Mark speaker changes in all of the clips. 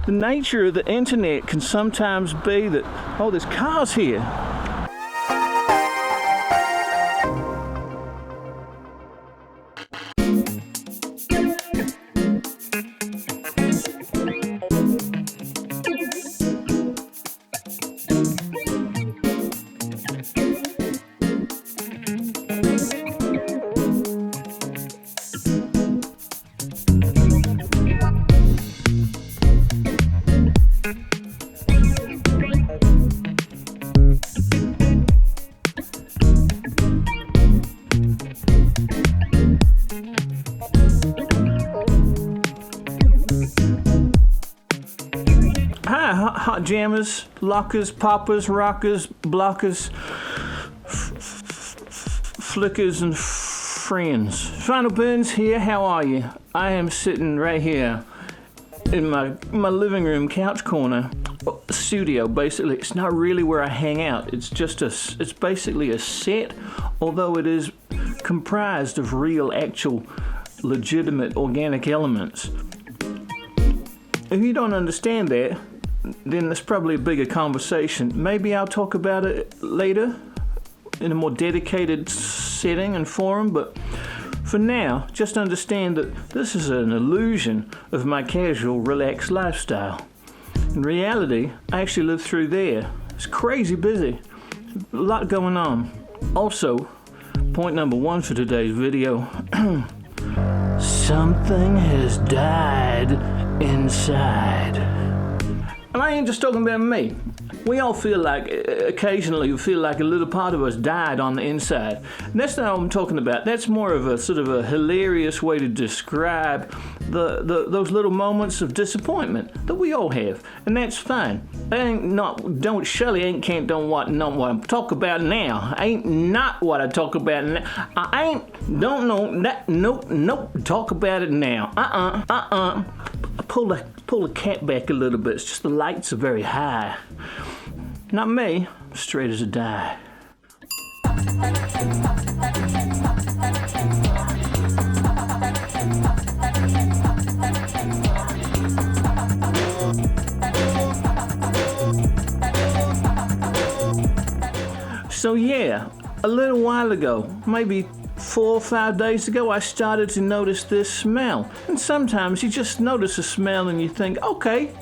Speaker 1: The nature of the internet can sometimes be that, oh, there's cars here. Hot jammers, lockers, poppers, rockers, blockers, flickers, and friends. Final Burns here, how are you? I am sitting right here in my living room couch corner. Studio, basically. It's not really where I hang out. It's basically a set, although it is comprised of real, actual, legitimate, organic elements. If you don't understand that, then there's probably a bigger conversation. Maybe I'll talk about it later in a more dedicated setting and forum, but for now, just understand that this is an illusion of my casual, relaxed lifestyle. In reality, I actually live through there. It's crazy busy. A lot going on. Also, point number one for today's video. Something has died inside. And I ain't just talking about me. We all feel like, occasionally, we feel like a little part of us died on the inside. And that's not what I'm talking about. That's more of a sort of a hilarious way to describe those little moments of disappointment that we all have. And that's fine. Shirley don't what I talk about now. Ain't not what I talk about now. Nope, talk about it now. Pull the cat back a little bit. It's just the lights are very high. Not me. Straight as a die. So yeah, a little while ago, maybe 4 or 5 days ago, I started to notice this smell. And sometimes you just notice a smell and you think, okay,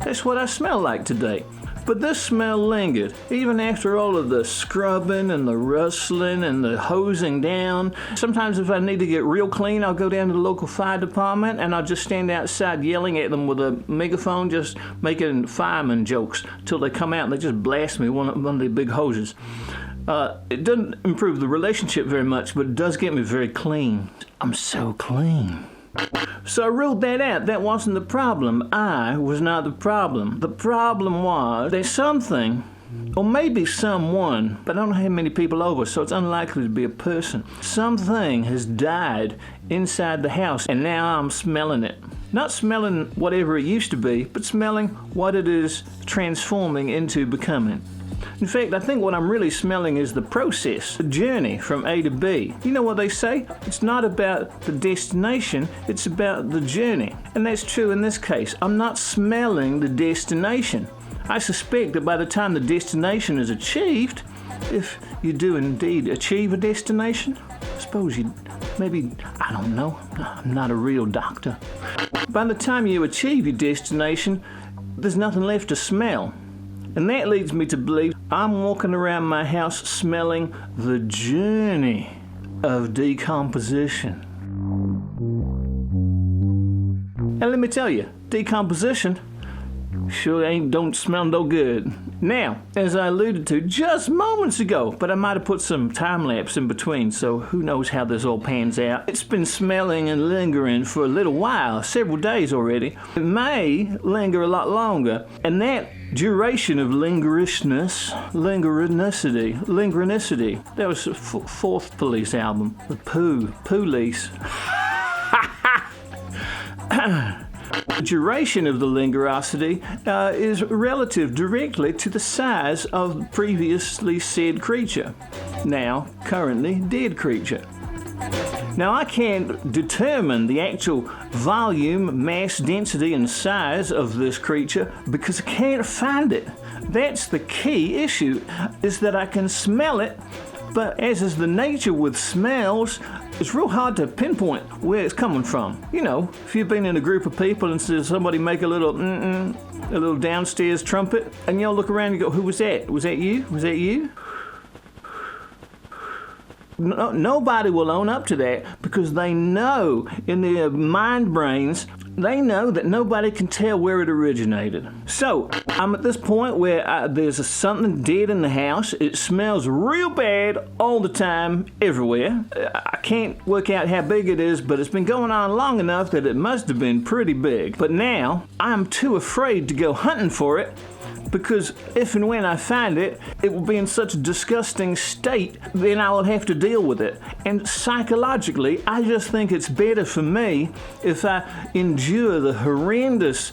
Speaker 1: that's what I smell like today. But this smell lingered, even after all of the scrubbing and the rustling and the hosing down. Sometimes if I need to get real clean, I'll go down to the local fire department and I'll just stand outside yelling at them with a megaphone, just making fireman jokes till they come out and they just blast me with one of the big hoses. It doesn't improve the relationship very much, but it does get me very clean. I'm so clean. So I ruled that out. That wasn't the problem. I was not the problem. The problem was there's something, or maybe someone, but I don't have many people over, so it's unlikely to be a person. Something has died inside the house, and now I'm smelling it. Not smelling whatever it used to be, but smelling what it is transforming into becoming. In fact, I think what I'm really smelling is the process, the journey from A to B. You know what they say? It's not about the destination, it's about the journey. And that's true in this case. I'm not smelling the destination. I suspect that by the time the destination is achieved, if you do indeed achieve a destination, I suppose you maybe, I don't know, I'm not a real doctor. By the time you achieve your destination, there's nothing left to smell. And that leads me to believe I'm walking around my house smelling the journey of decomposition. And let me tell you, decomposition sure don't smell no good. Now, as I alluded to just moments ago, but I might have put some time lapse in between, so who knows how this all pans out. It's been smelling and lingering for a little while, several days already. It may linger a lot longer, and that duration of lingerousness, that was the fourth Police album, the Police. The duration of the lingerosity is relative directly to the size of the previously said creature, now currently dead creature. Now, I can't determine the actual volume, mass, density, and size of this creature because I can't find it. That's the key issue, is that I can smell it, but as is the nature with smells, it's real hard to pinpoint where it's coming from. You know, if you've been in a group of people and somebody make a little downstairs trumpet, and you'll look around and go, who was that? Was that you? Was that you? No, nobody will own up to that because they know in their mind brains, they know that nobody can tell where it originated. So I'm at this point where there's something dead in the house. It smells real bad all the time, everywhere. I can't work out how big it is, but it's been going on long enough that it must have been pretty big. But now I'm too afraid to go hunting for it, because if and when I find it, it will be in such a disgusting state, then I will have to deal with it. And psychologically, I just think it's better for me if I endure the horrendous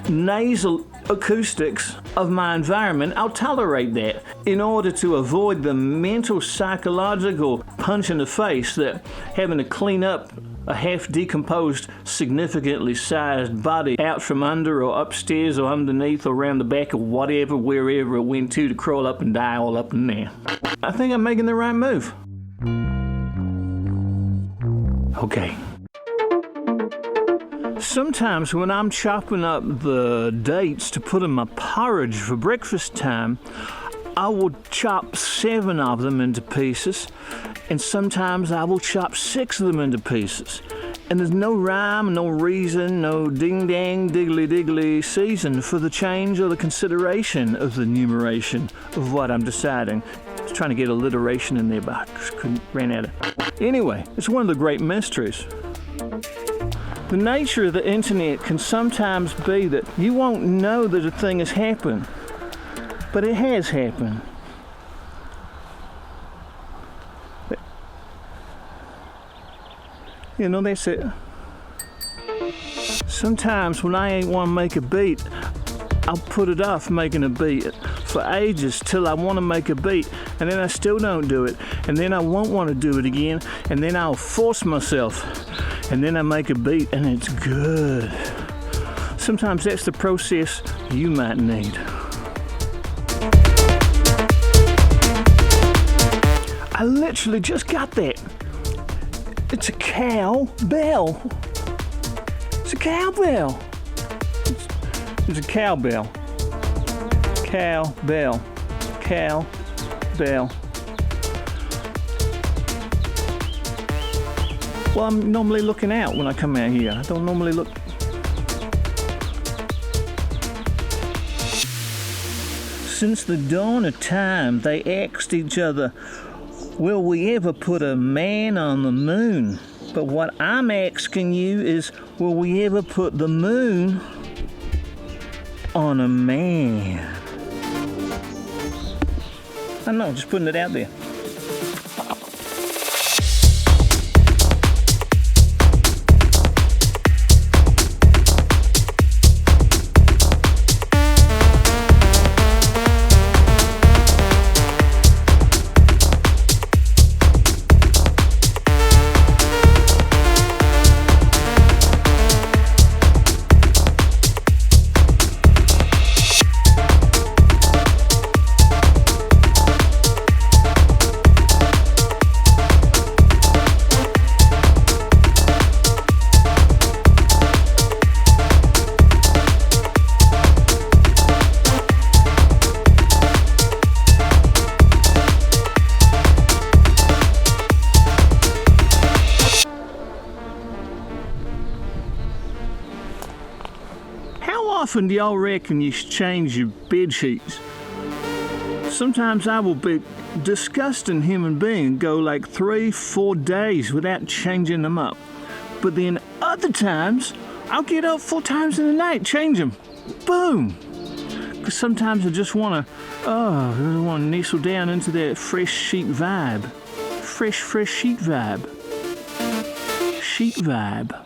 Speaker 1: nasal acoustics of my environment. I'll tolerate that in order to avoid the mental, psychological punch in the face that having to clean up a half-decomposed, significantly sized body out from under or upstairs or underneath or around the back or whatever, wherever it went to crawl up and die all up in there. I think I'm making the right move. Okay. Sometimes when I'm chopping up the dates to put in my porridge for breakfast time, I will chop 7 of them into pieces, and sometimes I will chop 6 of them into pieces. And there's no rhyme, no reason, no ding-dang, diggly-diggly season for the change or the consideration of the numeration of what I'm deciding. I was trying to get alliteration in there, but I just ran out of. Anyway, it's one of the great mysteries. The nature of the internet can sometimes be that you won't know that a thing has happened, but it has happened. You know, that's it. Sometimes when I ain't want to make a beat, I'll put it off making a beat for ages till I want to make a beat, and then I still don't do it, and then I won't want to do it again, and then I'll force myself, and then I make a beat, and it's good. Sometimes that's the process you might need. I literally just got that. It's a cowbell. It's a cowbell. It's a cowbell. Cowbell. Cowbell. Well, I'm normally looking out when I come out here. I don't normally look. Since the dawn of time, they asked each other, will we ever put a man on the moon? But what I'm asking you is, will we ever put the moon on a man? I don't know, just putting it out there. How often do y'all reckon you should change your bed sheets? Sometimes I will be a disgusting human being and go like 3-4 days without changing them up. But then other times, I'll get up 4 times in the night, change them. Boom! Because sometimes I just want to nestle down into that fresh sheet vibe. Fresh sheet vibe. Sheet vibe.